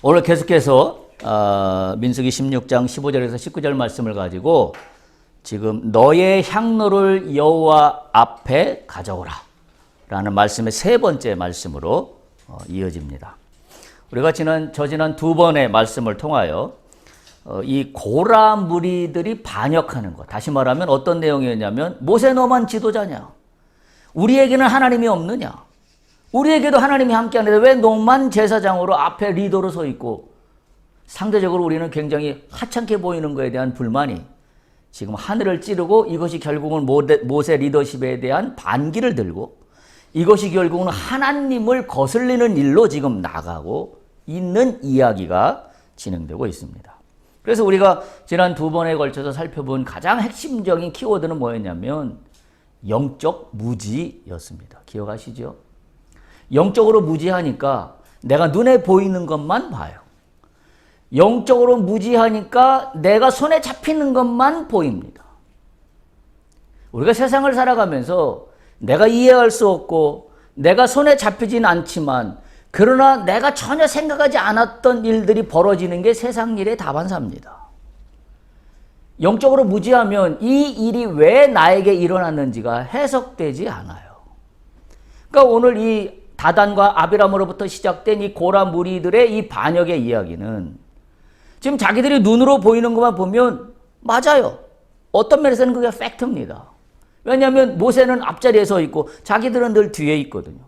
오늘 계속해서 민수기 16장 15절에서 19절 말씀을 가지고 지금 너의 향로를 여호와 앞에 가져오라 라는 말씀의 세 번째 말씀으로 이어집니다. 우리가 지난 두 번의 말씀을 통하여 이 고라 무리들이 반역하는 것, 다시 말하면 어떤 내용이었냐면, 모세 너만 지도자냐? 우리에게는 하나님이 없느냐? 우리에게도 하나님이 함께 하는데 왜 너만 제사장으로 앞에 리더로 서 있고, 상대적으로 우리는 굉장히 하찮게 보이는 것에 대한 불만이 지금 하늘을 찌르고, 이것이 결국은 모세 리더십에 대한 반기를 들고, 이것이 결국은 하나님을 거슬리는 일로 지금 나가고 있는 이야기가 진행되고 있습니다. 그래서 우리가 지난 두 번에 걸쳐서 살펴본 가장 핵심적인 키워드는 뭐였냐면 영적 무지였습니다. 기억하시죠? 영적으로 무지하니까 내가 눈에 보이는 것만 봐요. 영적으로 무지하니까 내가 손에 잡히는 것만 보입니다. 우리가 세상을 살아가면서 내가 이해할 수 없고 내가 손에 잡히진 않지만, 그러나 내가 전혀 생각하지 않았던 일들이 벌어지는 게 세상 일의 다반사입니다. 영적으로 무지하면 이 일이 왜 나에게 일어났는지가 해석되지 않아요. 그러니까 오늘 이 다단과 아비람으로부터 시작된 이 고라 무리들의 이 반역의 이야기는 지금 자기들이 눈으로 보이는 것만 보면 맞아요. 어떤 면에서는 그게 팩트입니다. 왜냐하면 모세는 앞자리에 서 있고 자기들은 늘 뒤에 있거든요.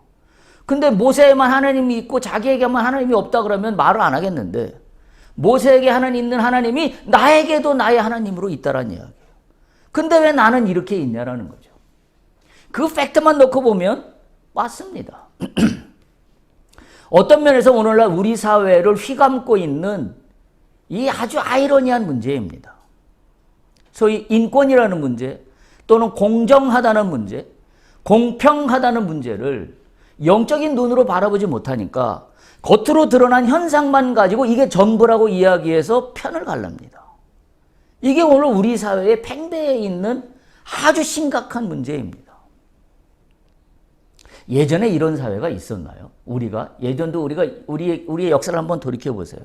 근데 모세에만 하나님이 있고 자기에게만 하나님이 없다 그러면 말을 안 하겠는데, 모세에게 하나님 있는 하나님이 나에게도 나의 하나님으로 있다라는 이야기예요. 근데 왜 나는 이렇게 있냐라는 거죠. 그 팩트만 놓고 보면 맞습니다. 어떤 면에서 오늘날 우리 사회를 휘감고 있는 이 아주 아이러니한 문제입니다. 소위 인권이라는 문제, 또는 공정하다는 문제, 공평하다는 문제를 영적인 눈으로 바라보지 못하니까 겉으로 드러난 현상만 가지고 이게 전부라고 이야기해서 편을 갈랍니다. 이게 오늘 우리 사회의 팽배해 있는 아주 심각한 문제입니다. 예전에 이런 사회가 있었나요? 예전도 우리가 우리의 역사를 한번 돌이켜 보세요.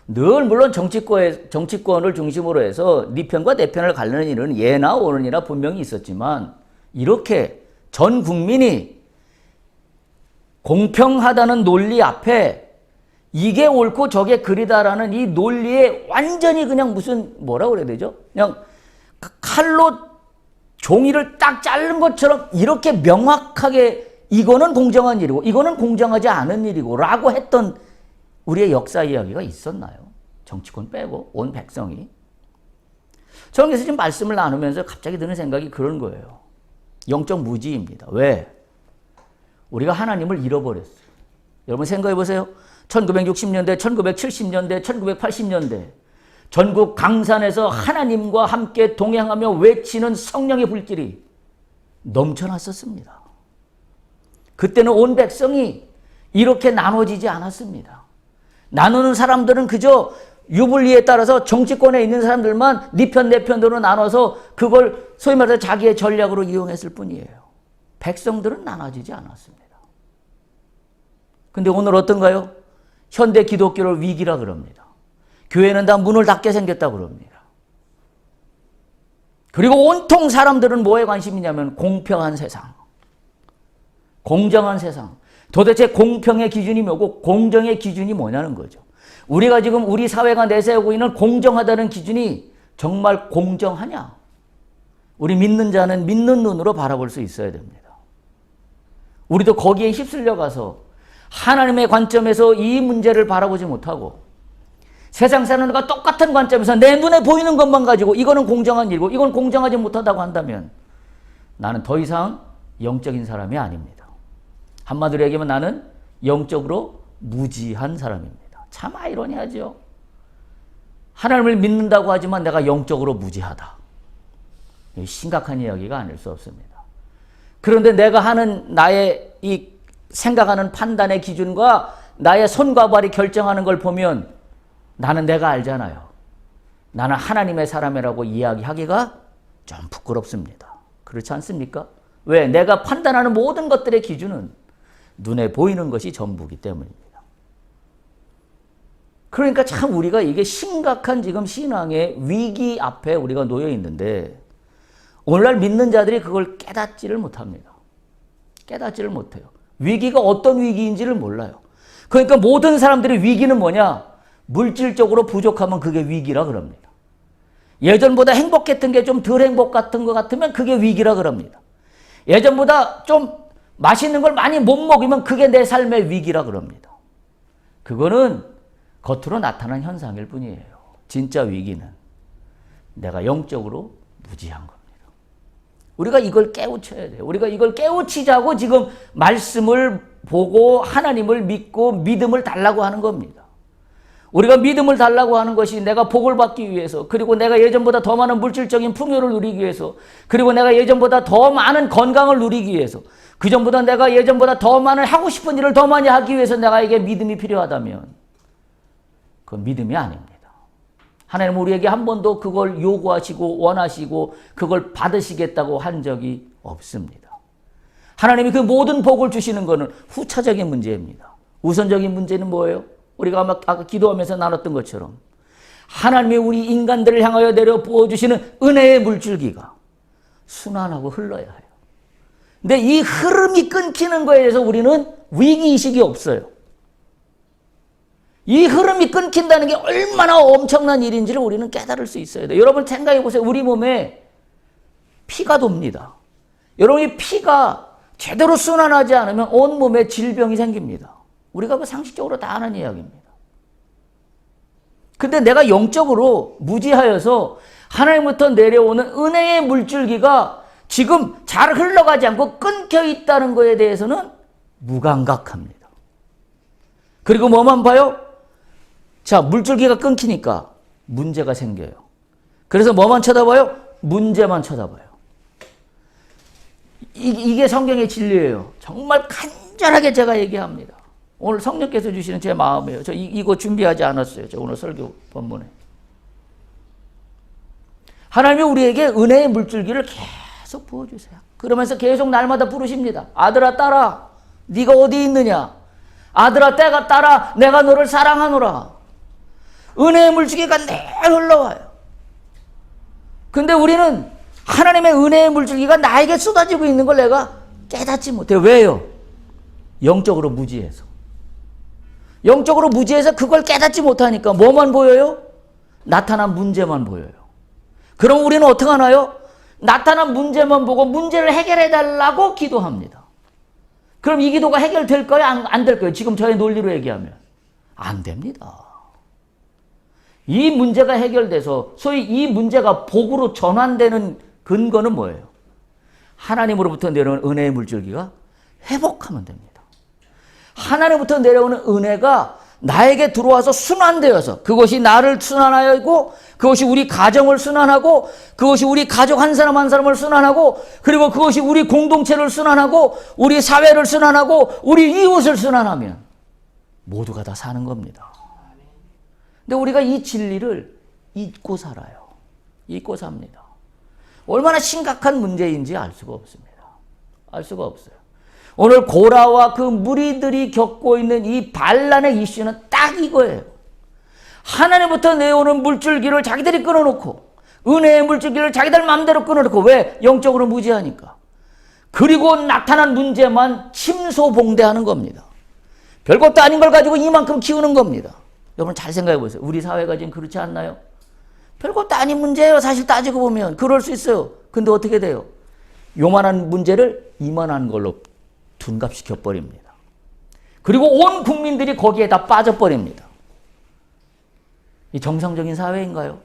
늘 물론 정치권을 중심으로 해서 네 편과 내 편을 가르는 일은 예나 오늘이나 분명히 있었지만, 이렇게 전 국민이 공평하다는 논리 앞에 이게 옳고 저게 그리다라는 이 논리에 완전히 그냥 무슨 뭐라고 그래야 되죠? 그냥 칼로 종이를 딱 자른 것처럼 이렇게 명확하게 이거는 공정한 일이고 이거는 공정하지 않은 일이고 라고 했던 우리의 역사 이야기가 있었나요? 정치권 빼고 온 백성이. 저는 그래서 지금 말씀을 나누면서 갑자기 드는 생각이 그런 거예요. 영적 무지입니다. 왜? 우리가 하나님을 잃어버렸어요. 여러분 생각해 보세요. 1960년대, 1970년대, 1980년대 전국 강산에서 하나님과 함께 동행하며 외치는 성령의 불길이 넘쳐났었습니다. 그때는 온 백성이 이렇게 나눠지지 않았습니다. 나누는 사람들은 그저 유불리에 따라서 정치권에 있는 사람들만 네 편 내 편으로 나눠서 그걸 소위 말해서 자기의 전략으로 이용했을 뿐이에요. 백성들은 나눠지지 않았습니다. 근데 오늘 어떤가요? 현대 기독교를 위기라 그럽니다. 교회는 다 문을 닫게 생겼다 그럽니다. 그리고 온통 사람들은 뭐에 관심이냐면 공평한 세상, 공정한 세상. 도대체 공평의 기준이 뭐고 공정의 기준이 뭐냐는 거죠. 우리가 지금 우리 사회가 내세우고 있는 공정하다는 기준이 정말 공정하냐? 우리 믿는 자는 믿는 눈으로 바라볼 수 있어야 됩니다. 우리도 거기에 휩쓸려 가서 하나님의 관점에서 이 문제를 바라보지 못하고 세상 사람들과 똑같은 관점에서 내 눈에 보이는 것만 가지고 이거는 공정한 일이고 이건 공정하지 못하다고 한다면 나는 더 이상 영적인 사람이 아닙니다. 한마디로 얘기하면 나는 영적으로 무지한 사람입니다. 참 아이러니하죠. 하나님을 믿는다고 하지만 내가 영적으로 무지하다. 심각한 이야기가 아닐 수 없습니다. 그런데 내가 하는 나의 이 생각하는 판단의 기준과 나의 손과 발이 결정하는 걸 보면 나는 내가 알잖아요. 나는 하나님의 사람이라고 이야기하기가 좀 부끄럽습니다. 그렇지 않습니까? 왜? 내가 판단하는 모든 것들의 기준은 눈에 보이는 것이 전부이기 때문입니다. 그러니까 참 우리가 이게 심각한 지금 신앙의 위기 앞에 우리가 놓여 있는데 오늘날 믿는 자들이 그걸 깨닫지를 못합니다. 깨닫지를 못해요. 위기가 어떤 위기인지를 몰라요. 그러니까 모든 사람들의 위기는 뭐냐? 물질적으로 부족하면 그게 위기라 그럽니다. 예전보다 행복했던 게 좀 덜 행복 같은 것 같으면 그게 위기라 그럽니다. 예전보다 좀 맛있는 걸 많이 못 먹으면 그게 내 삶의 위기라 그럽니다. 그거는 겉으로 나타난 현상일 뿐이에요. 진짜 위기는 내가 영적으로 무지한 겁니다. 우리가 이걸 깨우쳐야 돼요. 우리가 이걸 깨우치자고 지금 말씀을 보고 하나님을 믿고 믿음을 달라고 하는 겁니다. 우리가 믿음을 달라고 하는 것이 내가 복을 받기 위해서, 그리고 내가 예전보다 더 많은 물질적인 풍요를 누리기 위해서, 그리고 내가 예전보다 더 많은 건강을 누리기 위해서, 그전보다 내가 예전보다 더 많은 하고 싶은 일을 더 많이 하기 위해서 내가에게 믿음이 필요하다면 그건 믿음이 아닙니다. 하나님은 우리에게 한 번도 그걸 요구하시고 원하시고 그걸 받으시겠다고 한 적이 없습니다. 하나님이 그 모든 복을 주시는 것은 후차적인 문제입니다. 우선적인 문제는 뭐예요? 우리가 아까 기도하면서 나눴던 것처럼 하나님이 우리 인간들을 향하여 내려 부어주시는 은혜의 물줄기가 순환하고 흘러야 해요. 근데 이 흐름이 끊기는 거에 대해서 우리는 위기의식이 없어요. 이 흐름이 끊긴다는 게 얼마나 엄청난 일인지를 우리는 깨달을 수 있어야 돼요. 여러분 생각해 보세요. 우리 몸에 피가 돕니다. 여러분이 피가 제대로 순환하지 않으면 온몸에 질병이 생깁니다. 우리가 그 상식적으로 다 아는 이야기입니다. 근데 내가 영적으로 무지하여서 하나님부터 내려오는 은혜의 물줄기가 지금 잘 흘러가지 않고 끊겨 있다는 것에 대해서는 무감각합니다. 그리고 뭐만 봐요? 자, 물줄기가 끊기니까 문제가 생겨요. 그래서 뭐만 쳐다봐요? 문제만 쳐다봐요. 이게 성경의 진리예요. 정말 간절하게 제가 얘기합니다. 오늘 성령께서 주시는 제 마음이에요. 저 이거 준비하지 않았어요. 저 오늘 설교 본문에. 하나님이 우리에게 은혜의 물줄기를 계속 부어주세요. 그러면서 계속 날마다 부르십니다. 아들아 딸아 네가 어디 있느냐. 아들아 때가 딸아 내가 너를 사랑하노라. 은혜의 물줄기가 늘 흘러와요. 근데 우리는 하나님의 은혜의 물줄기가 나에게 쏟아지고 있는 걸 내가 깨닫지 못해요. 왜요? 영적으로 무지해서. 영적으로 무지해서 그걸 깨닫지 못하니까 뭐만 보여요? 나타난 문제만 보여요. 그럼 우리는 어떻게 하나요? 나타난 문제만 보고 문제를 해결해 달라고 기도합니다. 그럼 이 기도가 해결될까요? 안 될까요? 지금 저의 논리로 얘기하면 안 됩니다. 이 문제가 해결돼서 소위 이 문제가 복으로 전환되는 근거는 뭐예요? 하나님으로부터 내려오는 은혜의 물줄기가 회복하면 됩니다. 하나님부터 내려오는 은혜가 나에게 들어와서 순환되어서 그것이 나를 순환하고 그것이 우리 가정을 순환하고 그것이 우리 가족 한 사람 한 사람을 순환하고 그리고 그것이 우리 공동체를 순환하고 우리 사회를 순환하고 우리 이웃을 순환하면 모두가 다 사는 겁니다. 근데 우리가 이 진리를 잊고 살아요. 잊고 삽니다. 얼마나 심각한 문제인지 알 수가 없습니다. 알 수가 없어요. 오늘 고라와 그 무리들이 겪고 있는 이 반란의 이슈는 딱 이거예요. 하나님부터 내오는 물줄기를 자기들이 끊어놓고 은혜의 물줄기를 자기들 마음대로 끊어놓고 왜? 영적으로 무지하니까. 그리고 나타난 문제만 침소봉대하는 겁니다. 별것도 아닌 걸 가지고 이만큼 키우는 겁니다. 여러분 잘 생각해 보세요. 우리 사회가 지금 그렇지 않나요? 별것도 아닌 문제예요. 사실 따지고 보면 그럴 수 있어요. 근데 어떻게 돼요? 요만한 문제를 이만한 걸로 둔갑시켜 버립니다. 그리고 온 국민들이 거기에 다 빠져버립니다. 이 정상적인 사회인가요?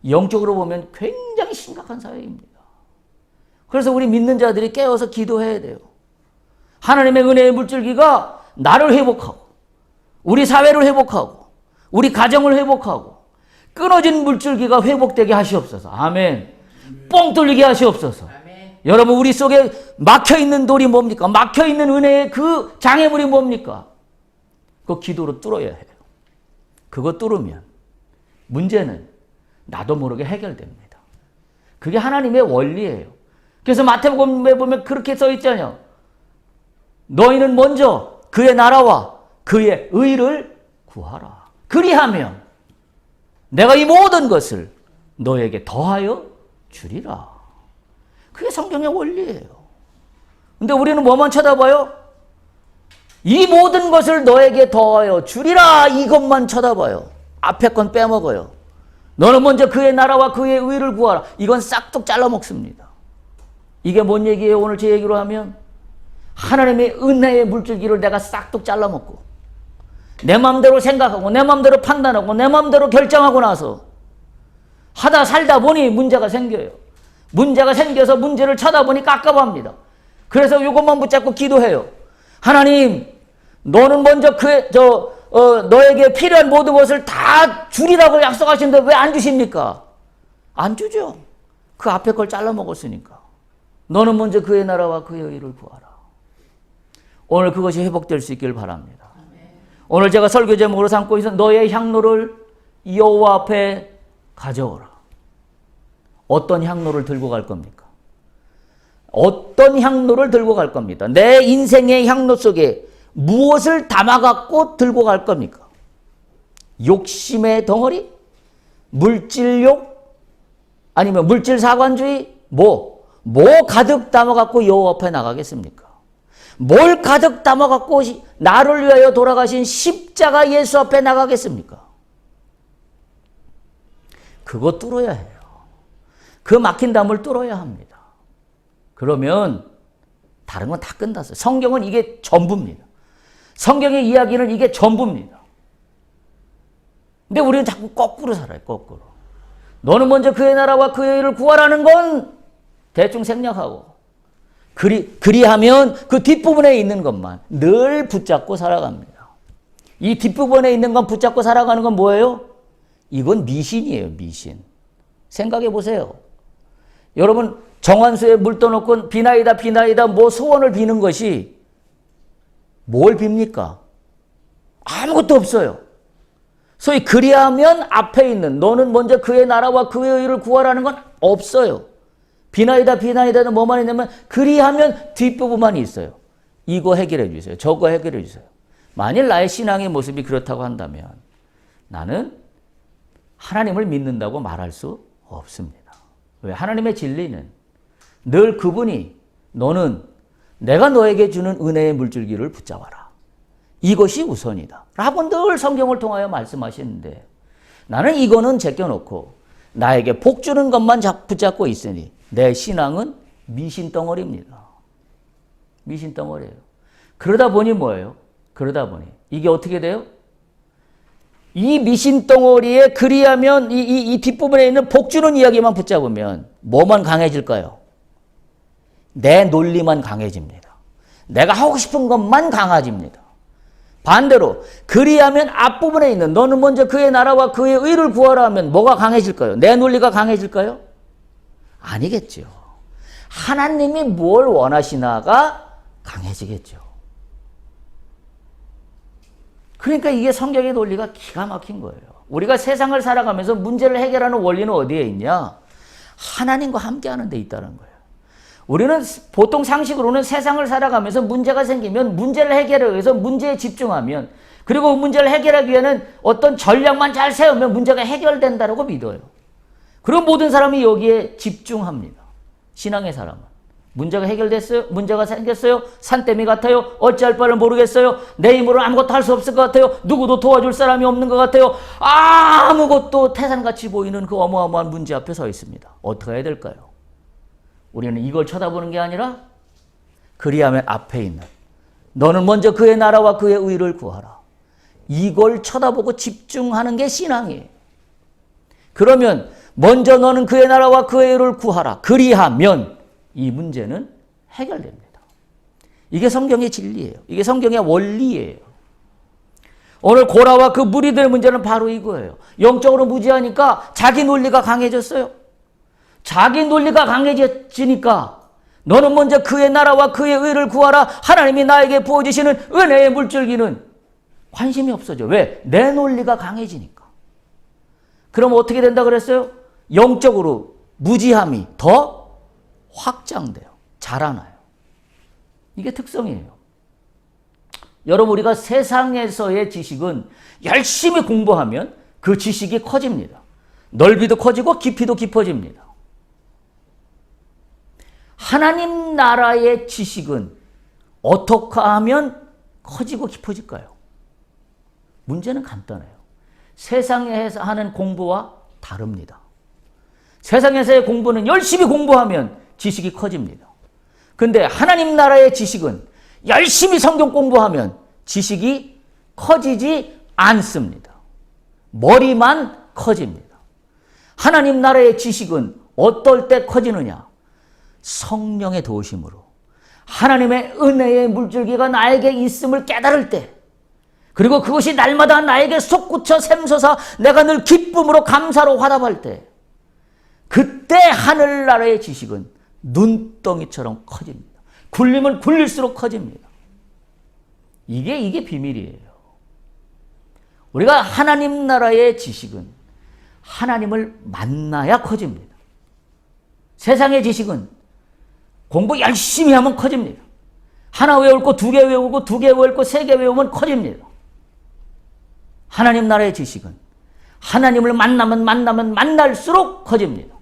영적으로 보면 굉장히 심각한 사회입니다. 그래서 우리 믿는 자들이 깨어서 기도해야 돼요. 하나님의 은혜의 물줄기가 나를 회복하고 우리 사회를 회복하고 우리 가정을 회복하고 끊어진 물줄기가 회복되게 하시옵소서. 아멘. 뻥 뚫리게 하시옵소서. 여러분 우리 속에 막혀있는 돌이 뭡니까? 막혀있는 은혜의 그 장애물이 뭡니까? 그 기도로 뚫어야 해요. 그거 뚫으면 문제는 나도 모르게 해결됩니다. 그게 하나님의 원리예요. 그래서 마태복음에 보면 그렇게 써 있잖아요. 너희는 먼저 그의 나라와 그의 의를 구하라. 그리하면 내가 이 모든 것을 너에게 더하여 주리라. 그게 성경의 원리예요. 근데 우리는 뭐만 쳐다봐요? 이 모든 것을 너에게 더하여 주리라, 이것만 쳐다봐요. 앞에 건 빼먹어요. 너는 먼저 그의 나라와 그의 의를 구하라. 이건 싹둑 잘라 먹습니다. 이게 뭔 얘기예요? 오늘 제 얘기로 하면 하나님의 은혜의 물줄기를 내가 싹둑 잘라 먹고 내 마음대로 생각하고 내 마음대로 판단하고 내 마음대로 결정하고 나서 하다 살다 보니 문제가 생겨요. 문제가 생겨서 문제를 쳐다보니 깝깝합니다. 그래서 이것만 붙잡고 기도해요. 하나님, 너는 먼저 너에게 필요한 모든 것을 다 주리라고 약속하시는데 왜 안 주십니까? 안 주죠. 그 앞에 걸 잘라 먹었으니까. 너는 먼저 그의 나라와 그의 의를 구하라. 오늘 그것이 회복될 수 있기를 바랍니다. 오늘 제가 설교 제목으로 삼고 있는 너의 향로를 여호와 앞에 가져오라. 어떤 향로를 들고 갈 겁니까? 어떤 향로를 들고 갈 겁니까? 내 인생의 향로 속에 무엇을 담아갖고 들고 갈 겁니까? 욕심의 덩어리? 물질욕? 아니면 물질사관주의? 뭐 가득 담아갖고 여호와 앞에 나가겠습니까? 뭘 가득 담아갖고 나를 위하여 돌아가신 십자가 예수 앞에 나가겠습니까? 그거 뚫어야 해요. 그 막힌 담을 뚫어야 합니다. 그러면 다른 건 다 끝났어요. 성경은 이게 전부입니다. 성경의 이야기는 이게 전부입니다. 근데 우리는 자꾸 거꾸로 살아요. 거꾸로. 너는 먼저 그의 나라와 그의 일을 구하라는 건 대충 생략하고 그리하면 그 뒷부분에 있는 것만 늘 붙잡고 살아갑니다. 이 뒷부분에 있는 건 붙잡고 살아가는 건 뭐예요? 이건 미신이에요. 미신. 생각해 보세요. 여러분 정환수에 물 떠놓고 비나이다 뭐 소원을 비는 것이 뭘 빕니까? 아무것도 없어요. 소위 그리하면 앞에 있는 너는 먼저 그의 나라와 그의 의를 구하라는 건 없어요. 비나이다는 뭐만 있냐면 그리하면 뒷부분만 있어요. 이거 해결해 주세요. 저거 해결해 주세요. 만일 나의 신앙의 모습이 그렇다고 한다면 나는 하나님을 믿는다고 말할 수 없습니다. 왜? 하나님의 진리는 늘 그분이 너는 내가 너에게 주는 은혜의 물줄기를 붙잡아라. 이것이 우선이다. 라고 늘 성경을 통하여 말씀하시는데 나는 이거는 제껴놓고 나에게 복 주는 것만 붙잡고 있으니 내 신앙은 미신덩어리입니다. 미신덩어리예요. 그러다 보니 뭐예요? 그러다 보니 이게 어떻게 돼요? 이 미신덩어리에 그리하면 이 뒷부분에 있는 복 주는 이야기만 붙잡으면 뭐만 강해질까요? 내 논리만 강해집니다. 내가 하고 싶은 것만 강해집니다. 반대로 그리하면 앞부분에 있는 너는 먼저 그의 나라와 그의 의를 구하라 하면 뭐가 강해질까요? 내 논리가 강해질까요? 아니겠죠. 하나님이 뭘 원하시나가 강해지겠죠. 그러니까 이게 성경의 논리가 기가 막힌 거예요. 우리가 세상을 살아가면서 문제를 해결하는 원리는 어디에 있냐? 하나님과 함께하는 데 있다는 거예요. 우리는 보통 상식으로는 세상을 살아가면서 문제가 생기면 문제를 해결하기 위해서 문제에 집중하면 그리고 문제를 해결하기 위해서는 어떤 전략만 잘 세우면 문제가 해결된다고 믿어요. 그럼 모든 사람이 여기에 집중합니다. 신앙의 사람은. 문제가 해결됐어요? 문제가 생겼어요? 산더미 같아요? 어찌할 바를 모르겠어요? 내 힘으로 아무것도 할 수 없을 것 같아요? 누구도 도와줄 사람이 없는 것 같아요? 아무것도 태산같이 보이는 그 어마어마한 문제 앞에 서 있습니다. 어떻게 해야 될까요? 우리는 이걸 쳐다보는 게 아니라 그리하면 앞에 있는 너는 먼저 그의 나라와 그의 의를 구하라. 이걸 쳐다보고 집중하는 게 신앙이에요. 그러면 먼저 너는 그의 나라와 그의 의를 구하라. 그리하면 이 문제는 해결됩니다. 이게 성경의 진리예요. 이게 성경의 원리예요. 오늘 고라와 그 무리들의 문제는 바로 이거예요. 영적으로 무지하니까 자기 논리가 강해졌어요. 자기 논리가 강해지니까 너는 먼저 그의 나라와 그의 의를 구하라. 하나님이 나에게 부어주시는 은혜의 물줄기는 관심이 없어져. 왜? 내 논리가 강해지니까. 그럼 어떻게 된다 그랬어요? 영적으로 무지함이 더 확장돼요. 자라나요. 이게 특성이에요. 여러분, 우리가 세상에서의 지식은 열심히 공부하면 그 지식이 커집니다. 넓이도 커지고 깊이도 깊어집니다. 하나님 나라의 지식은 어떻게 하면 커지고 깊어질까요? 문제는 간단해요. 세상에서 하는 공부와 다릅니다. 세상에서의 공부는 열심히 공부하면 지식이 커집니다. 근데 하나님 나라의 지식은 열심히 성경 공부하면 지식이 커지지 않습니다. 머리만 커집니다. 하나님 나라의 지식은 어떨 때 커지느냐? 성령의 도우심으로 하나님의 은혜의 물줄기가 나에게 있음을 깨달을 때, 그리고 그것이 날마다 나에게 솟구쳐 샘솟아 내가 늘 기쁨으로 감사로 화답할 때, 그때 하늘나라의 지식은 눈덩이처럼 커집니다. 굴리면 굴릴수록 커집니다. 이게 비밀이에요. 우리가 하나님 나라의 지식은 하나님을 만나야 커집니다. 세상의 지식은 공부 열심히 하면 커집니다. 하나 외울 거 2개 외우고 2개 외울 거 3개 외우면 커집니다. 하나님 나라의 지식은 하나님을 만나면 만날수록 커집니다.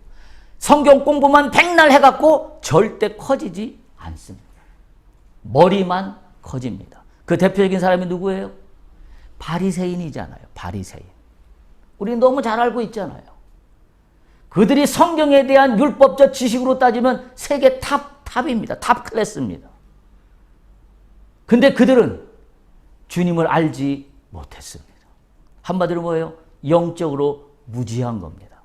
성경 공부만 백날 해갖고 절대 커지지 않습니다. 머리만 커집니다. 그 대표적인 사람이 누구예요? 바리새인이잖아요. 바리새인. 우리 너무 잘 알고 있잖아요. 그들이 성경에 대한 율법적 지식으로 따지면 세계 탑입니다. 탑 클래스입니다. 근데 그들은 주님을 알지 못했습니다. 한마디로 뭐예요? 영적으로 무지한 겁니다.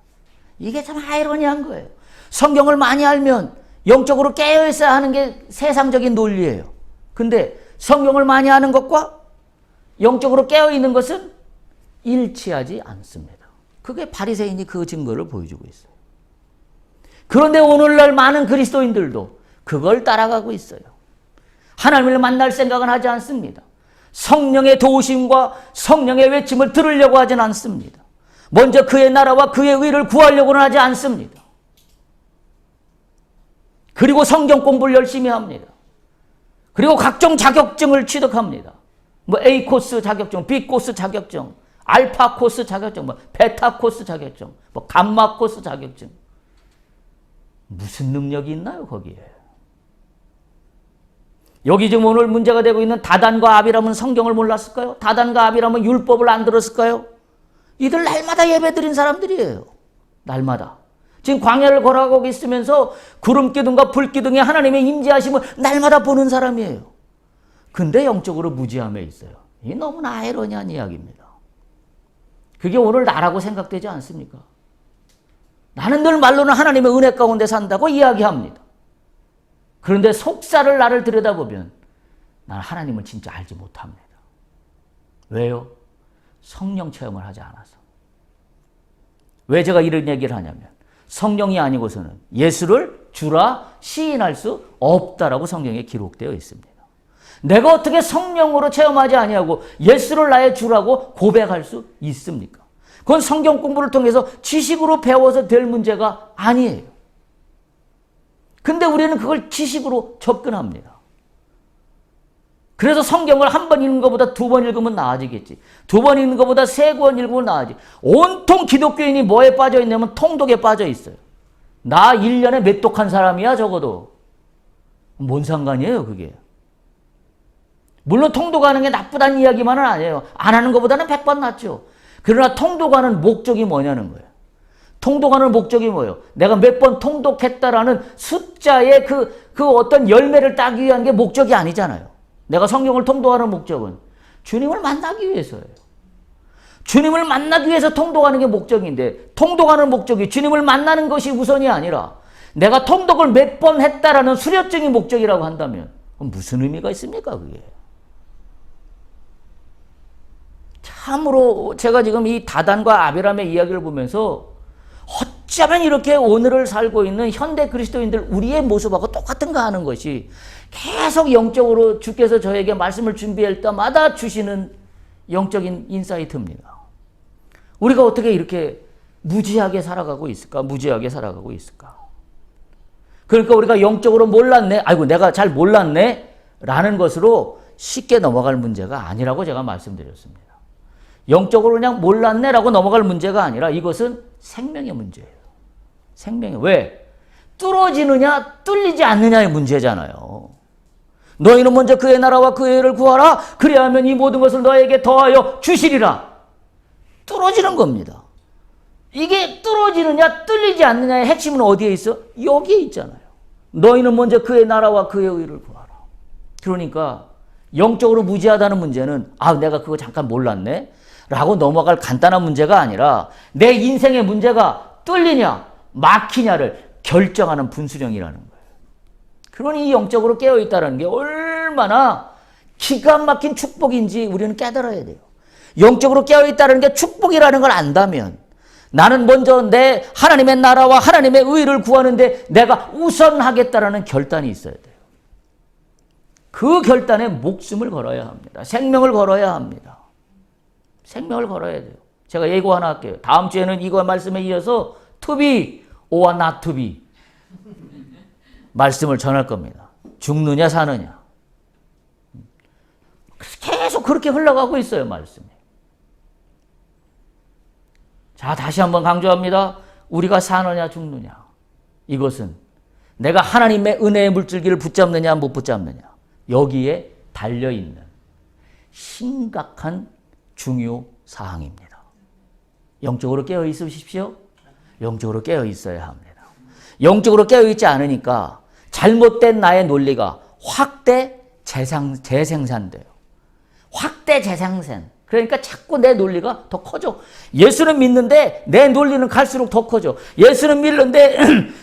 이게 참 아이러니한 거예요. 성경을 많이 알면 영적으로 깨어 있어야 하는 게 세상적인 논리예요. 근데 성경을 많이 아는 것과 영적으로 깨어 있는 것은 일치하지 않습니다. 그게 바리새인이 그 증거를 보여주고 있어요. 그런데 오늘날 많은 그리스도인들도 그걸 따라가고 있어요. 하나님을 만날 생각은 하지 않습니다. 성령의 도우심과 성령의 외침을 들으려고 하진 않습니다. 먼저 그의 나라와 그의 의를 구하려고는 하지 않습니다. 그리고 성경 공부를 열심히 합니다. 그리고 각종 자격증을 취득합니다. 뭐 A 코스 자격증, B 코스 자격증, 알파 코스 자격증, 뭐 베타 코스 자격증, 뭐 감마 코스 자격증. 무슨 능력이 있나요, 거기에? 여기 지금 오늘 문제가 되고 있는 다단과 아비람은 성경을 몰랐을까요? 다단과 아비람은 율법을 안 들었을까요? 이들 날마다 예배 드린 사람들이에요. 날마다. 지금 광야를 걸어가고 있으면서 구름 기둥과 불 기둥에 하나님의 임재하심을 날마다 보는 사람이에요. 근데 영적으로 무지함에 있어요. 이 너무나 아이러니한 이야기입니다. 그게 오늘 나라고 생각되지 않습니까? 나는 늘 말로는 하나님의 은혜 가운데 산다고 이야기합니다. 그런데 속사를 나를 들여다보면 나는 하나님을 진짜 알지 못합니다. 왜요? 성령 체험을 하지 않아서. 왜 제가 이런 얘기를 하냐면 성령이 아니고서는 예수를 주라 시인할 수 없다라고 성경에 기록되어 있습니다. 내가 어떻게 성령으로 체험하지 아니하고 예수를 나의 주라고 고백할 수 있습니까? 그건 성경 공부를 통해서 지식으로 배워서 될 문제가 아니에요. 근데 우리는 그걸 지식으로 접근합니다. 그래서 성경을 한 번 읽는 것보다 2번 읽으면 나아지겠지. 2번 읽는 것보다 3권 읽으면 나아지. 온통 기독교인이 뭐에 빠져 있냐면 통독에 빠져 있어요. 나 1년에 몇 독한 사람이야 적어도. 뭔 상관이에요 그게. 물론 통독하는 게 나쁘다는 이야기만은 아니에요. 안 하는 것보다는 100번 낫죠. 그러나 통독하는 목적이 뭐냐는 거예요. 통독하는 목적이 뭐예요? 내가 몇 번 통독했다라는 숫자의 그 어떤 열매를 따기 위한 게 목적이 아니잖아요. 내가 성경을 통독하는 목적은 주님을 만나기 위해서예요. 주님을 만나기 위해서 통독하는 게 목적인데 통독하는 목적이 주님을 만나는 것이 우선이 아니라 내가 통독을 몇 번 했다라는 수료증이 목적이라고 한다면 무슨 의미가 있습니까 그게? 참으로 제가 지금 이 다단과 아비람의 이야기를 보면서 어쩌면 이렇게 오늘을 살고 있는 현대 그리스도인들 우리의 모습하고 똑같은가 하는 것이 계속 영적으로 주께서 저에게 말씀을 준비할 때마다 주시는 영적인 인사이트입니다. 우리가 어떻게 이렇게 무지하게 살아가고 있을까? 무지하게 살아가고 있을까? 그러니까 우리가 영적으로 몰랐네. 아이고 내가 잘 몰랐네. 라는 것으로 쉽게 넘어갈 문제가 아니라고 제가 말씀드렸습니다. 영적으로 그냥 몰랐네라고 넘어갈 문제가 아니라 이것은 생명의 문제예요. 생명의. 왜? 뚫어지느냐 뚫리지 않느냐의 문제잖아요. 너희는 먼저 그의 나라와 그의 의를 구하라. 그리하면 이 모든 것을 너에게 더하여 주시리라. 뚫어지는 겁니다. 이게 뚫어지느냐 뚫리지 않느냐의 핵심은 어디에 있어? 여기에 있잖아요. 너희는 먼저 그의 나라와 그의 의를 구하라. 그러니까 영적으로 무지하다는 문제는 내가 그거 잠깐 몰랐네 라고 넘어갈 간단한 문제가 아니라 내 인생의 문제가 뚫리냐 막히냐를 결정하는 분수령이라는 거예요. 그러니 이 영적으로 깨어있다는 게 얼마나 기가 막힌 축복인지 우리는 깨달아야 돼요. 영적으로 깨어있다는 게 축복이라는 걸 안다면 나는 먼저 내 하나님의 나라와 하나님의 의를 구하는데 내가 우선하겠다라는 결단이 있어야 돼요. 그 결단에 목숨을 걸어야 합니다. 생명을 걸어야 합니다. 생명을 걸어야 돼요. 제가 예고 하나 할게요. 다음 주에는 이거 말씀에 이어서 to be or not to be 말씀을 전할 겁니다. 죽느냐 사느냐. 계속 그렇게 흘러가고 있어요. 말씀이. 자, 다시 한번 강조합니다. 우리가 사느냐 죽느냐. 이것은 내가 하나님의 은혜의 물줄기를 붙잡느냐 못 붙잡느냐. 여기에 달려있는 심각한 중요 사항입니다. 영적으로 깨어 있으십시오. 영적으로 깨어 있어야 합니다. 영적으로 깨어 있지 않으니까 잘못된 나의 논리가 확대 재생산돼요. 확대 재생산. 그러니까 자꾸 내 논리가 더 커져. 예수는 믿는데 내 논리는 갈수록 더 커져. 예수는 믿는데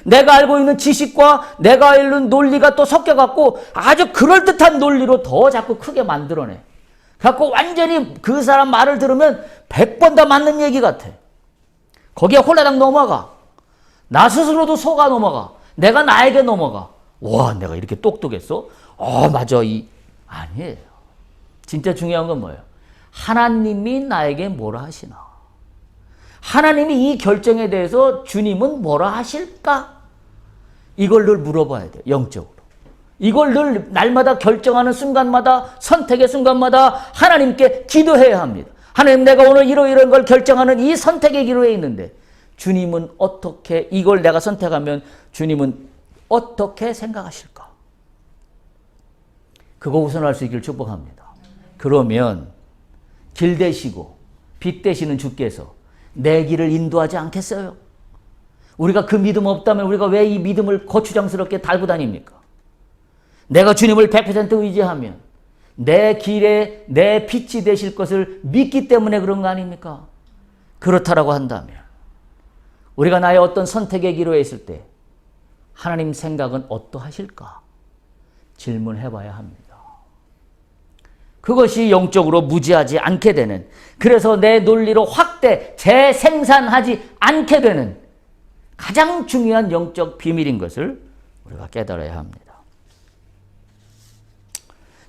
내가 알고 있는 지식과 내가 알는 논리가 또 섞여갖고 아주 그럴듯한 논리로 더 자꾸 크게 만들어내. 그래갖고 완전히 그 사람 말을 들으면 100번 다 맞는 얘기 같아. 거기에 홀라당 넘어가. 나 스스로도 속아 넘어가. 내가 나에게 넘어가. 와, 내가 이렇게 똑똑했어? 맞아. 아니에요. 진짜 중요한 건 뭐예요? 하나님이 나에게 뭐라 하시나? 하나님이 이 결정에 대해서 주님은 뭐라 하실까? 이걸 늘 물어봐야 돼요. 영적으로. 이걸 늘 날마다 결정하는 순간마다 선택의 순간마다 하나님께 기도해야 합니다. 하나님, 내가 오늘 이런 걸 결정하는 이 선택의 기로에 있는데 주님은 어떻게 이걸 내가 선택하면 주님은 어떻게 생각하실까? 그거 우선할 수 있기를 축복합니다. 그러면 길 되시고 빛 되시는 주께서 내 길을 인도하지 않겠어요? 우리가 그 믿음 없다면 우리가 왜 이 믿음을 거추장스럽게 달고 다닙니까? 내가 주님을 100% 의지하면 내 길에 내 빛이 되실 것을 믿기 때문에 그런 거 아닙니까? 그렇다라고 한다면 우리가 나의 어떤 선택의 기로에 있을 때 하나님 생각은 어떠하실까? 질문해 봐야 합니다. 그것이 영적으로 무지하지 않게 되는, 그래서 내 논리로 확대, 재생산하지 않게 되는 가장 중요한 영적 비밀인 것을 우리가 깨달아야 합니다.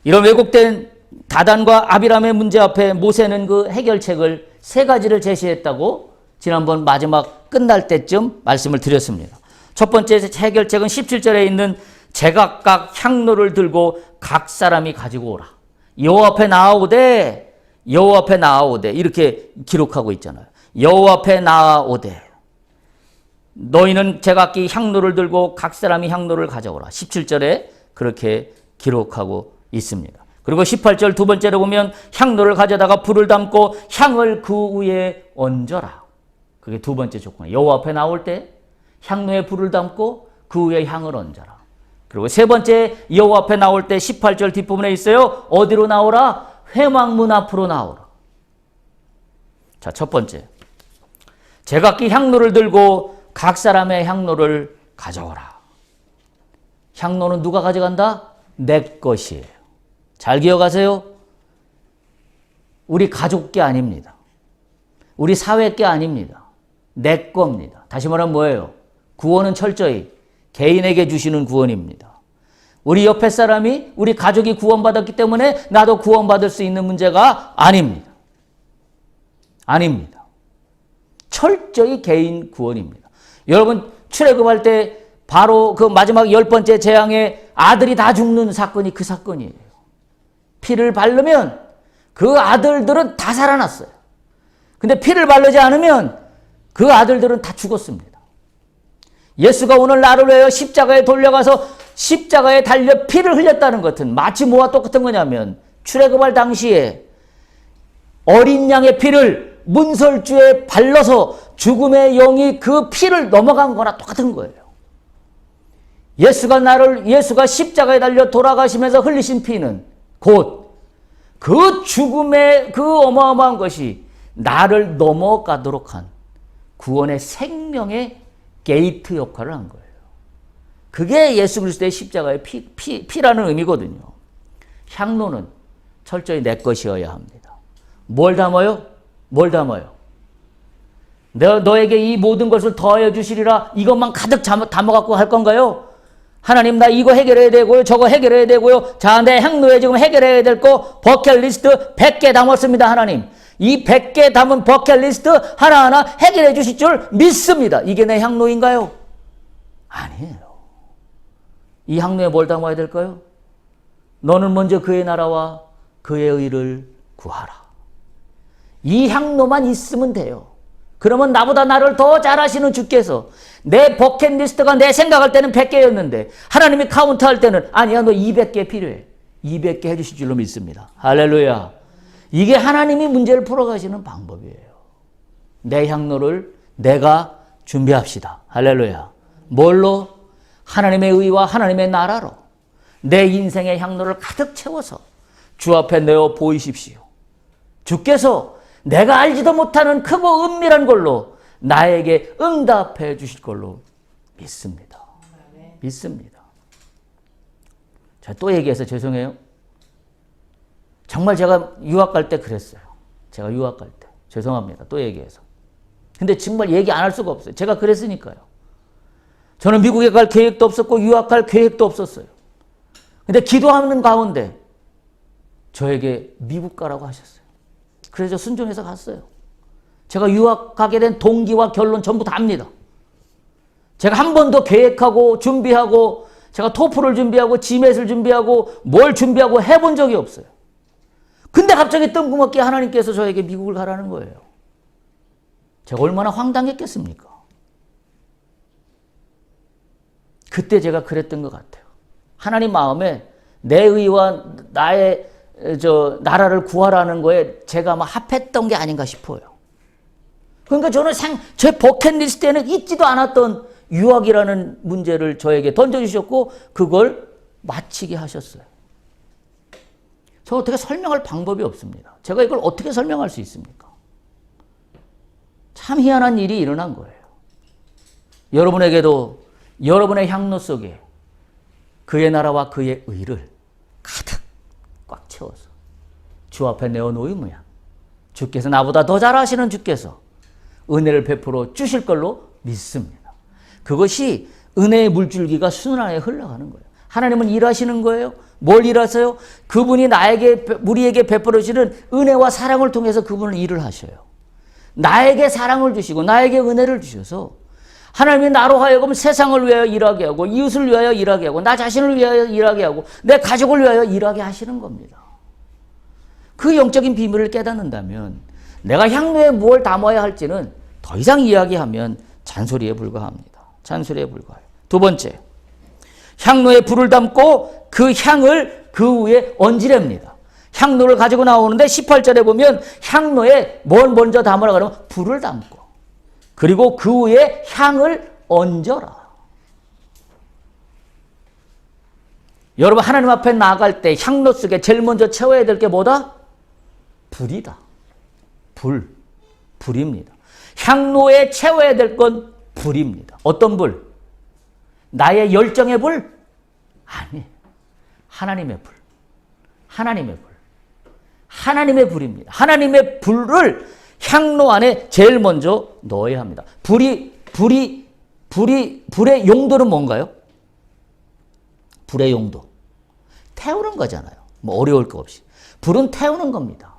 이런 왜곡된 다단과 아비람의 문제 앞에 모세는 그 해결책을 3가지를 제시했다고 지난번 마지막 끝날 때쯤 말씀을 드렸습니다. 첫 번째 해결책은 17절에 있는 제각각 향로를 들고 각 사람이 가지고 오라. 여호와 앞에 나아오되, 여호와 앞에 나아오되 이렇게 기록하고 있잖아요. 여호와 앞에 나아오되 너희는 제각기 향로를 들고 각 사람이 향로를 가져오라. 17절에 그렇게 기록하고 있습니다. 그리고 18절 두 번째로 보면 향로를 가져다가 불을 담고 향을 그 위에 얹어라. 그게 두 번째 조건이에요. 여호와 앞에 나올 때 향로에 불을 담고 그 위에 향을 얹어라. 그리고 세 번째 여호와 앞에 나올 때 18절 뒷부분에 있어요. 어디로 나오라? 회막문 앞으로 나오라. 자, 첫 번째. 제각기 향로를 들고 각 사람의 향로를 가져오라. 향로는 누가 가져간다? 내 것이에요. 잘 기억하세요. 우리 가족 게 아닙니다. 우리 사회 게 아닙니다. 내 겁니다. 다시 말하면 뭐예요? 구원은 철저히 개인에게 주시는 구원입니다. 우리 옆에 사람이, 우리 가족이 구원받았기 때문에 나도 구원받을 수 있는 문제가 아닙니다. 아닙니다. 철저히 개인 구원입니다. 여러분 출애굽할 때 바로 그 마지막 10번째 재앙에 아들이 다 죽는 사건이 그 사건이에요. 피를 바르면 그 아들들은 다 살아났어요. 근데 피를 바르지 않으면 그 아들들은 다 죽었습니다. 예수가 오늘 나를 위하여 십자가에 돌려가서 십자가에 달려 피를 흘렸다는 것은 마치 뭐와 똑같은 거냐면 출애굽할 당시에 어린 양의 피를 문설주에 발라서 죽음의 영이 그 피를 넘어간 거나 똑같은 거예요. 예수가 십자가에 달려 돌아가시면서 흘리신 피는 곧 그 죽음의 그 어마어마한 것이 나를 넘어가도록 한 구원의 생명의 게이트 역할을 한 거예요. 그게 예수 그리스도의 십자가의 피라는 의미거든요. 향로는 철저히 내 것이어야 합니다. 뭘 담아요? 뭘 담아요? 내가 너에게 이 모든 것을 더하여 주시리라 이것만 가득 담아갖고 할 건가요? 하나님 나 이거 해결해야 되고요. 저거 해결해야 되고요. 자, 내 향로에 지금 해결해야 될 거 버킷리스트 100개 담았습니다. 하나님. 이 100개 담은 버킷리스트 하나하나 해결해 주실 줄 믿습니다. 이게 내 향로인가요? 아니에요. 이 향로에 뭘 담아야 될까요? 너는 먼저 그의 나라와 그의 의를 구하라. 이 향로만 있으면 돼요. 그러면 나보다 나를 더 잘하시는 주께서 내 버킷리스트가 내 생각할 때는 100개였는데 하나님이 카운트할 때는 아니야 너 200개 필요해. 200개 해주실 줄로 믿습니다. 할렐루야. 이게 하나님이 문제를 풀어가시는 방법이에요. 내 향로를 내가 준비합시다. 할렐루야. 뭘로? 하나님의 의와 하나님의 나라로 내 인생의 향로를 가득 채워서 주 앞에 내어 보이십시오. 주께서 내가 알지도 못하는 크고 은밀한 걸로 나에게 응답해 주실 걸로 믿습니다. 믿습니다. 자, 또 얘기해서 죄송해요. 정말 제가 유학 갈 때 그랬어요. 제가 유학 갈 때. 죄송합니다. 또 얘기해서. 근데 정말 얘기 안 할 수가 없어요. 제가 그랬으니까요. 저는 미국에 갈 계획도 없었고 유학 갈 계획도 없었어요. 근데 기도하는 가운데 저에게 미국 가라고 하셨어요. 그래서 순종해서 갔어요. 제가 유학 가게 된 동기와 결론 전부 다 압니다. 제가 한 번도 계획하고 준비하고 제가 토플을 준비하고 지맷을 준비하고 뭘 준비하고 해본 적이 없어요. 근데 갑자기 뜬금없게 하나님께서 저에게 미국을 가라는 거예요. 제가 얼마나 황당했겠습니까? 그때 제가 그랬던 것 같아요. 하나님 마음에 내 의와 나의 나라를 구하라는 거에 제가 아마 합했던 게 아닌가 싶어요. 그러니까 저는 제 버킷리스트에는 있지도 않았던 유학이라는 문제를 저에게 던져주셨고 그걸 마치게 하셨어요. 저 어떻게 설명할 방법이 없습니다. 제가 이걸 어떻게 설명할 수 있습니까? 참 희한한 일이 일어난 거예요. 여러분에게도 여러분의 향로 속에 그의 나라와 그의 의를 가득 꽉 채워서 주 앞에 내어놓으면 주께서 나보다 더 잘하시는 주께서 은혜를 베풀어 주실 걸로 믿습니다. 그것이 은혜의 물줄기가 순환에 흘러가는 거예요. 하나님은 일하시는 거예요. 뭘 일하세요? 그분이 우리에게 베풀어 주시는 은혜와 사랑을 통해서 그분은 일을 하셔요. 나에게 사랑을 주시고 나에게 은혜를 주셔서 하나님이 나로 하여금 세상을 위하여 일하게 하고 이웃을 위하여 일하게 하고 나 자신을 위하여 일하게 하고 내 가족을 위하여 일하게 하시는 겁니다. 그 영적인 비밀을 깨닫는다면 내가 향로에 뭘 담아야 할지는 더 이상 이야기하면 잔소리에 불과합니다. 잔소리에 불과해요. 두 번째, 향로에 불을 담고 그 향을 그 위에 얹으렵니다. 향로를 가지고 나오는데 18절에 보면 향로에 뭘 먼저 담으라 그러면 불을 담고 그리고 그 위에 향을 얹어라. 여러분 하나님 앞에 나아갈 때 향로 속에 제일 먼저 채워야 될 게 뭐다? 불이다. 불입니다. 향로에 채워야 될 건 불입니다. 어떤 불? 나의 열정의 불? 아니에요. 하나님의 불. 하나님의 불. 하나님의 불입니다. 하나님의 불을 향로 안에 제일 먼저 넣어야 합니다. 불의 용도는 뭔가요? 불의 용도. 태우는 거잖아요. 뭐 어려울 거 없이. 불은 태우는 겁니다.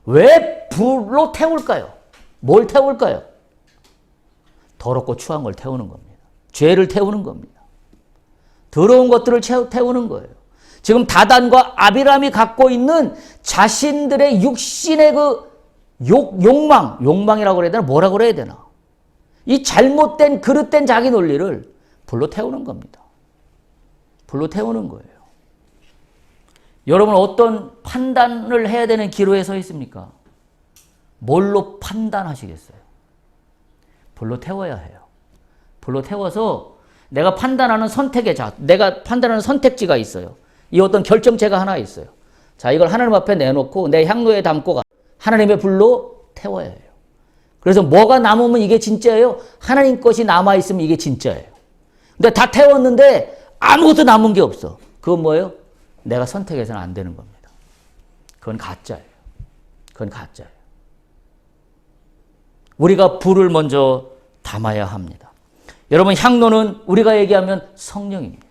왜 불로 태울까요? 뭘 태울까요? 더럽고 추한 걸 태우는 겁니다. 죄를 태우는 겁니다. 더러운 것들을 태우는 거예요. 지금 다단과 아비람이 갖고 있는 자신들의 육신의 그 욕망이라고 그래야 되나? 뭐라고 그래야 되나? 이 잘못된 그릇된 자기 논리를 불로 태우는 겁니다. 불로 태우는 거예요. 여러분 어떤 판단을 해야 되는 기로에 서 있습니까? 뭘로 판단하시겠어요? 불로 태워야 해요. 불로 태워서 내가 판단하는 내가 판단하는 선택지가 있어요. 이 어떤 결정체가 하나 있어요. 자, 이걸 하나님 앞에 내놓고 내 향로에 담고 하나님의 불로 태워야 해요. 그래서 뭐가 남으면 이게 진짜예요? 하나님 것이 남아있으면 이게 진짜예요. 근데 다 태웠는데 아무것도 남은 게 없어. 그건 뭐예요? 내가 선택해서는 안 되는 겁니다. 그건 가짜예요. 그건 가짜예요. 우리가 불을 먼저 담아야 합니다. 여러분 향로는 우리가 얘기하면 성령입니다.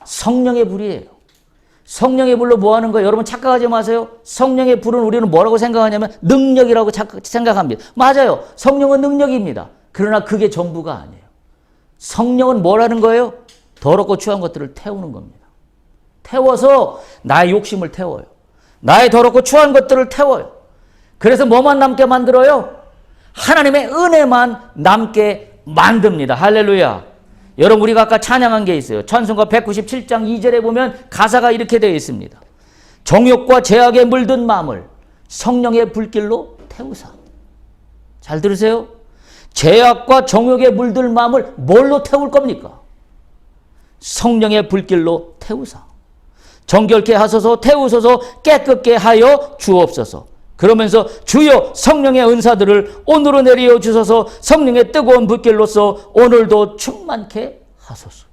성령의 불이에요. 성령의 불로 뭐 하는 거예요? 여러분 착각하지 마세요. 성령의 불은 우리는 뭐라고 생각하냐면 능력이라고 생각합니다. 맞아요. 성령은 능력입니다. 그러나 그게 전부가 아니에요. 성령은 뭐라는 거예요? 더럽고 추한 것들을 태우는 겁니다. 태워서 나의 욕심을 태워요. 나의 더럽고 추한 것들을 태워요. 그래서 뭐만 남게 만들어요? 하나님의 은혜만 남게 만듭니다. 할렐루야. 여러분 우리가 아까 찬양한 게 있어요. 찬송가 197장 2절에 보면 가사가 이렇게 되어 있습니다. 정욕과 죄악에 물든 마음을 성령의 불길로 태우사. 잘 들으세요. 죄악과 정욕에 물들 마음을 뭘로 태울 겁니까? 성령의 불길로 태우사. 정결케 하소서 태우소서 깨끗게 하여 주옵소서. 그러면서 주여 성령의 은사들을 오늘로 내려 주소서 성령의 뜨거운 불길로서 오늘도 충만케 하소서.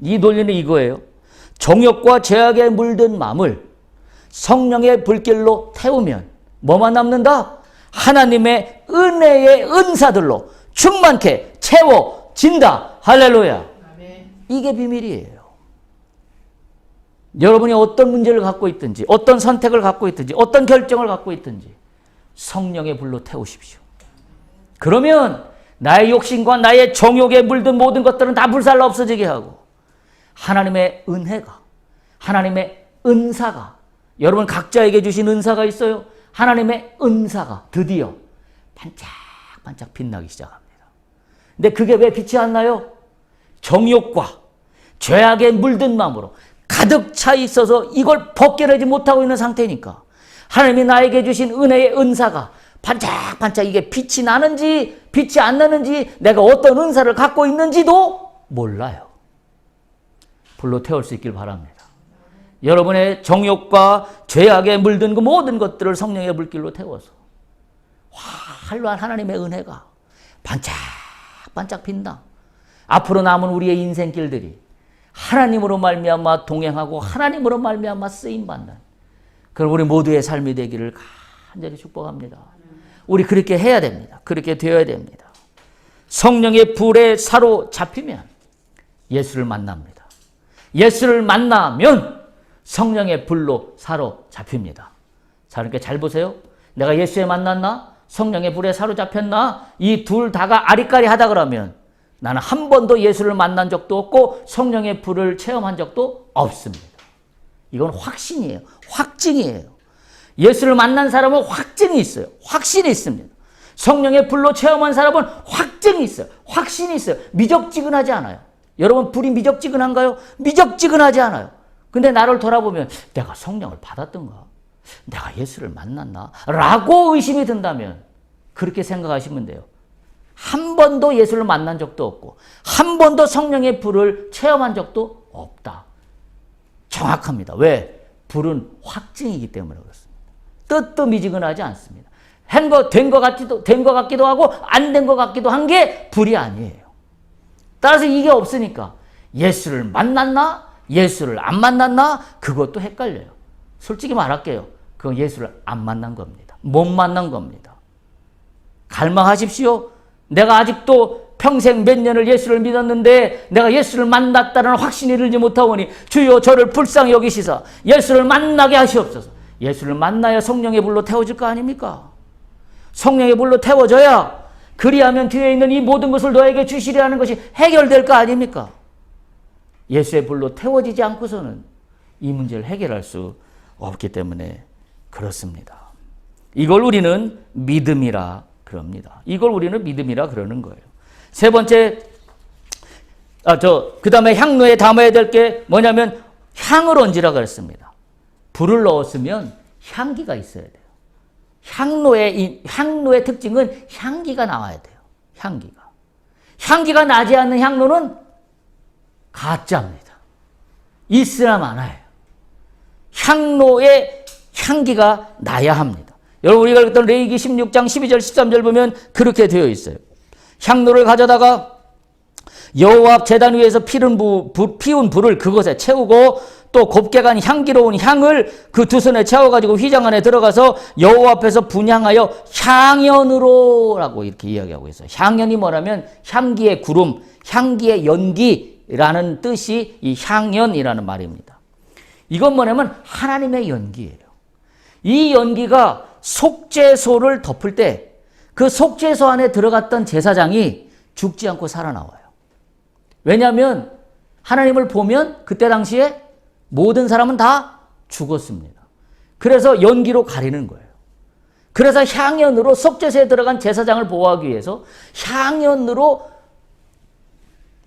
이 논리는 이거예요. 정욕과 죄악에 물든 마음을 성령의 불길로 태우면 뭐만 남는다? 하나님의 은혜의 은사들로 충만케 채워진다. 할렐루야. 이게 비밀이에요. 여러분이 어떤 문제를 갖고 있든지 어떤 선택을 갖고 있든지 어떤 결정을 갖고 있든지 성령의 불로 태우십시오. 그러면 나의 욕심과 나의 정욕에 물든 모든 것들은 다 불살라 없어지게 하고 하나님의 은혜가 하나님의 은사가 여러분 각자에게 주신 은사가 있어요. 하나님의 은사가 드디어 반짝반짝 빛나기 시작합니다. 근데 그게 왜 빛이 안 나요? 정욕과 죄악에 물든 마음으로 가득 차 있어서 이걸 벗겨내지 못하고 있는 상태니까 하나님이 나에게 주신 은혜의 은사가 반짝반짝 이게 빛이 나는지 빛이 안 나는지 내가 어떤 은사를 갖고 있는지도 몰라요. 불로 태울 수 있길 바랍니다. 여러분의 정욕과 죄악에 물든 그 모든 것들을 성령의 불길로 태워서 활로한 하나님의 은혜가 반짝반짝 빛나. 앞으로 남은 우리의 인생길들이 하나님으로 말미암아 동행하고 하나님으로 말미암아 쓰임받는 그럼 우리 모두의 삶이 되기를 간절히 축복합니다. 우리 그렇게 해야 됩니다. 그렇게 되어야 됩니다. 성령의 불에 사로잡히면 예수를 만납니다. 예수를 만나면 성령의 불로 사로잡힙니다. 자, 그러니까 잘 보세요. 내가 예수에 만났나? 성령의 불에 사로잡혔나? 이 둘 다가 아리까리하다 그러면 나는 한 번도 예수를 만난 적도 없고 성령의 불을 체험한 적도 없습니다. 이건 확신이에요. 확증이에요. 예수를 만난 사람은 확증이 있어요. 확신이 있습니다. 성령의 불로 체험한 사람은 확증이 있어요. 확신이 있어요. 미적지근하지 않아요. 여러분 불이 미적지근한가요? 미적지근하지 않아요. 근데 나를 돌아보면 내가 성령을 받았던가? 내가 예수를 만났나? 라고 의심이 든다면 그렇게 생각하시면 돼요. 한 번도 예수를 만난 적도 없고 한 번도 성령의 불을 체험한 적도 없다. 정확합니다. 왜? 불은 확증이기 때문에 그렇습니다. 뜨뜻미지근하지 않습니다. 된 것 같기도 하고 안 된 것 같기도 한 게 불이 아니에요. 따라서 이게 없으니까 예수를 만났나? 예수를 안 만났나? 그것도 헷갈려요. 솔직히 말할게요. 그건 예수를 안 만난 겁니다. 못 만난 겁니다. 갈망하십시오. 내가 아직도 평생 몇 년을 예수를 믿었는데 내가 예수를 만났다는 확신이 들지 못하오니 주여 저를 불쌍히 여기시사 예수를 만나게 하시옵소서. 예수를 만나야 성령의 불로 태워질 거 아닙니까? 성령의 불로 태워져야 그리하면 뒤에 있는 이 모든 것을 너에게 주시리라는 것이 해결될 거 아닙니까? 예수의 불로 태워지지 않고서는 이 문제를 해결할 수 없기 때문에 그렇습니다. 이걸 우리는 믿음이라 그럽니다. 이걸 우리는 믿음이라 그러는 거예요. 세 번째, 그 다음에 향로에 담아야 될 게 뭐냐면 향을 얹으라 그랬습니다. 불을 넣었으면 향기가 있어야 돼요. 향로의 특징은 향기가 나와야 돼요. 향기가 나지 않는 향로는 가짜입니다. 있으나 마나요. 향로의 향기가 나야 합니다. 여러분 우리가 읽었던 레위기 16장 12절 13절 보면 그렇게 되어 있어요. 향로를 가져다가 여호와 앞 제단 위에서 피운 불을 그것에 채우고 또 곱게 간 향기로운 향을 그 두 손에 채워가지고 휘장 안에 들어가서 여호와 앞에서 분향하여 향연으로라고 이렇게 이야기하고 있어요. 향연이 뭐라면 향기의 구름, 향기의 연기라는 뜻이 이 향연이라는 말입니다. 이건 뭐냐면 하나님의 연기예요. 이 연기가 속죄소를 덮을 때 그 속죄소 안에 들어갔던 제사장이 죽지 않고 살아나와요. 왜냐하면 하나님을 보면 그때 당시에 모든 사람은 다 죽었습니다. 그래서 연기로 가리는 거예요. 그래서 향연으로 속죄소에 들어간 제사장을 보호하기 위해서 향연으로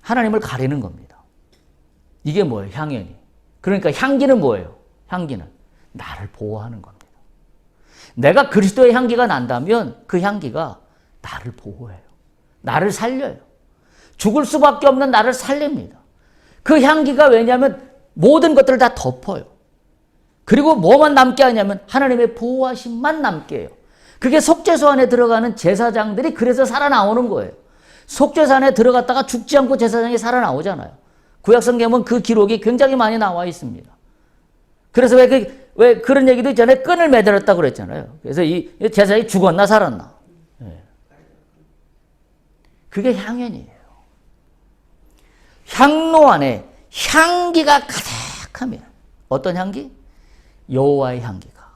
하나님을 가리는 겁니다. 이게 뭐예요? 향연이. 그러니까 향기는 뭐예요? 향기는 나를 보호하는 겁니다. 내가 그리스도의 향기가 난다면 그 향기가 나를 보호해요. 나를 살려요. 죽을 수밖에 없는 나를 살립니다. 그 향기가 왜냐하면 모든 것들을 다 덮어요. 그리고 뭐만 남게 하냐면 하나님의 보호하심만 남게 해요. 그게 속죄소 안에 들어가는 제사장들이 그래서 살아나오는 거예요. 속죄소 안에 들어갔다가 죽지 않고 제사장이 살아나오잖아요. 구약성경은 그 기록이 굉장히 많이 나와 있습니다. 그래서 왜 그런 얘기도 있잖아요. 끈을 매달았다고 그랬잖아요. 그래서 이 제사장이 죽었나 살았나. 그게 향연이에요. 향로 안에 향기가 가득하면 어떤 향기? 여호와의 향기가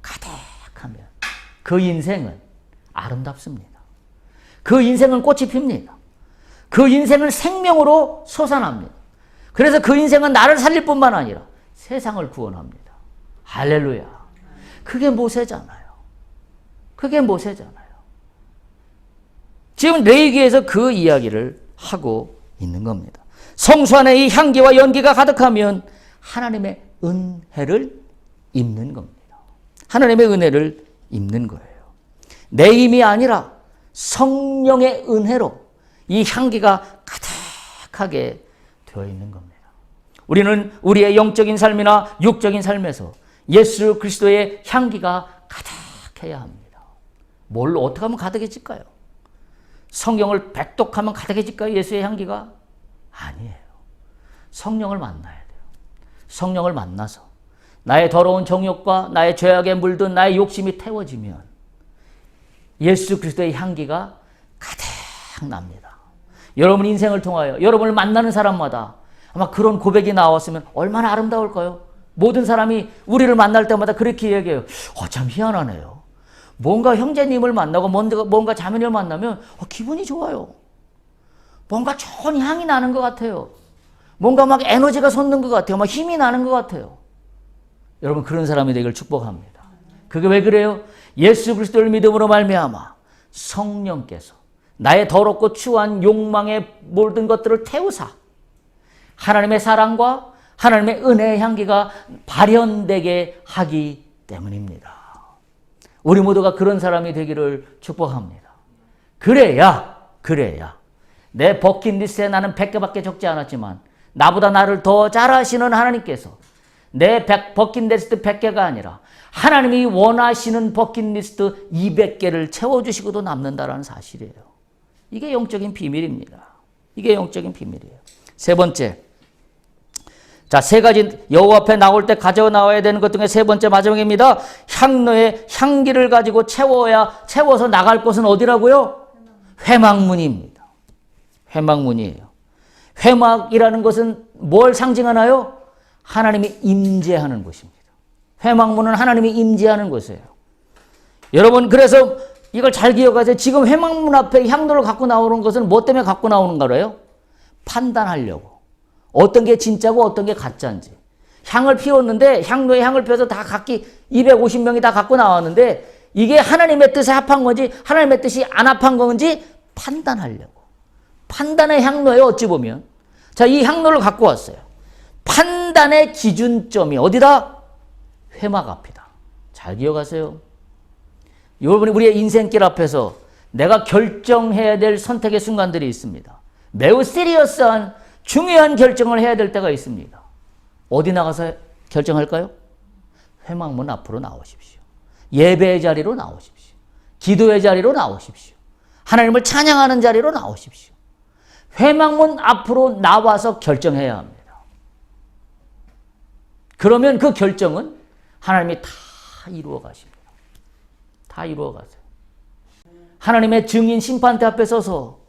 가득하면 그 인생은 아름답습니다. 그 인생은 꽃이 핍니다. 그 인생은 생명으로 솟아납니다. 그래서 그 인생은 나를 살릴 뿐만 아니라 세상을 구원합니다. 할렐루야. 그게 모세잖아요. 그게 모세잖아요. 지금 레위기에서 그 이야기를 하고 있는 겁니다. 성수 안에 이 향기와 연기가 가득하면 하나님의 은혜를 입는 겁니다. 하나님의 은혜를 입는 거예요. 내 힘이 아니라 성령의 은혜로 이 향기가 가득하게 되어 있는 겁니다. 우리는 우리의 영적인 삶이나 육적인 삶에서 예수 그리스도의 향기가 가득해야 합니다. 뭘로 어떻게 하면 가득해질까요? 성경을 백독하면 가득해질까요? 예수의 향기가? 아니에요. 성령을 만나야 돼요. 성령을 만나서 나의 더러운 정욕과 나의 죄악에 물든 나의 욕심이 태워지면 예수 그리스도의 향기가 가득 납니다. 여러분 인생을 통하여 여러분을 만나는 사람마다 아마 그런 고백이 나왔으면 얼마나 아름다울까요? 모든 사람이 우리를 만날 때마다 그렇게 얘기해요. 참 희한하네요. 뭔가 형제님을 만나고 뭔가 자매님을 만나면 기분이 좋아요. 뭔가 좋은 향이 나는 것 같아요. 뭔가 막 에너지가 솟는 것 같아요. 막 힘이 나는 것 같아요. 여러분 그런 사람이 되기를 축복합니다. 그게 왜 그래요? 예수 그리스도를 믿음으로 말미암아 성령께서 나의 더럽고 추한 욕망의 모든 것들을 태우사 하나님의 사랑과 하나님의 은혜의 향기가 발현되게 하기 때문입니다. 우리 모두가 그런 사람이 되기를 축복합니다. 그래야 내 버킷리스트에 나는 100개밖에 적지 않았지만 나보다 나를 더 잘 아시는 하나님께서 내 버킷리스트 100개가 아니라 하나님이 원하시는 버킷리스트 200개를 채워주시고도 남는다라는 사실이에요. 이게 영적인 비밀입니다. 이게 영적인 비밀이에요. 세 번째, 자, 세 가지 여호와 앞에 나올 때 가져 나와야 되는 것 중에 세 번째 마지막입니다. 향로의 향기를 가지고 채워서 나갈 곳은 어디라고요? 회막문입니다. 회막문이에요. 회막이라는 것은 뭘 상징하나요? 하나님이 임재하는 곳입니다. 회막문은 하나님이 임재하는 곳이에요. 여러분 그래서 이걸 잘 기억하세요. 지금 회막문 앞에 향로를 갖고 나오는 것은 뭐 때문에 갖고 나오는 거래요? 판단하려고. 어떤 게 진짜고 어떤 게 가짜인지. 향을 피웠는데 향로에 향을 피워서 다 각기 250명이 다 갖고 나왔는데 이게 하나님의 뜻에 합한 건지 하나님의 뜻이 안 합한 건지 판단하려고. 판단의 향로에 어찌 보면 자, 이 향로를 갖고 왔어요. 판단의 기준점이 어디다? 회막 앞이다. 잘 기억하세요. 여러분이 우리의 인생길 앞에서 내가 결정해야 될 선택의 순간들이 있습니다. 매우 시리어스한 중요한 결정을 해야 될 때가 있습니다. 어디 나가서 결정할까요? 회막문 앞으로 나오십시오. 예배의 자리로 나오십시오. 기도의 자리로 나오십시오. 하나님을 찬양하는 자리로 나오십시오. 회막문 앞으로 나와서 결정해야 합니다. 그러면 그 결정은 하나님이 다 이루어 가십니다. 다 이루어 가세요. 하나님의 증인 심판대 앞에 서서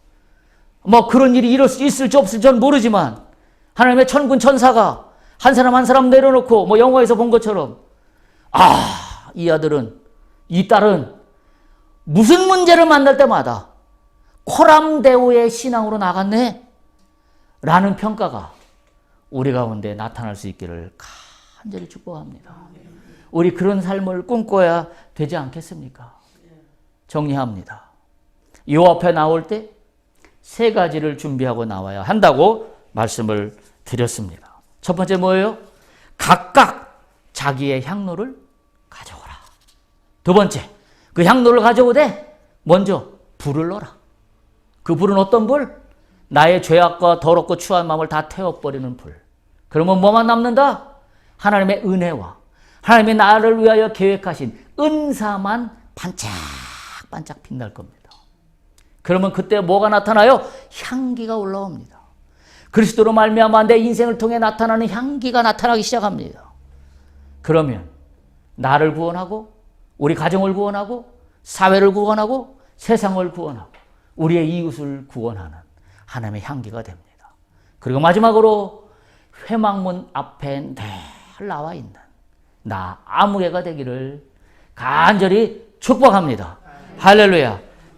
뭐 그런 일이 있을지 없을지 전 모르지만 하나님의 천군 천사가 한 사람 한 사람 내려놓고 뭐 영화에서 본 것처럼 이 아들은 이 딸은 무슨 문제를 만날 때마다 코람데오의 신앙으로 나갔네 라는 평가가 우리 가운데 나타날 수 있기를 간절히 축복합니다. 우리 그런 삶을 꿈꿔야 되지 않겠습니까? 정리합니다. 요 앞에 나올 때 세 가지를 준비하고 나와야 한다고 말씀을 드렸습니다. 첫 번째 뭐예요? 각각 자기의 향로를 가져오라. 두 번째, 그 향로를 가져오되 먼저 불을 넣어라. 그 불은 어떤 불? 나의 죄악과 더럽고 추한 마음을 다 태워버리는 불. 그러면 뭐만 남는다? 하나님의 은혜와 하나님이 나를 위하여 계획하신 은사만 반짝반짝 빛날 겁니다. 그러면 그때 뭐가 나타나요? 향기가 올라옵니다. 그리스도로 말미암아 내 인생을 통해 나타나는 향기가 나타나기 시작합니다. 그러면 나를 구원하고 우리 가정을 구원하고 사회를 구원하고 세상을 구원하고 우리의 이웃을 구원하는 하나님의 향기가 됩니다. 그리고 마지막으로 회막문 앞에 늘 나와 있는 나 아무개가 되기를 간절히 축복합니다. 할렐루야.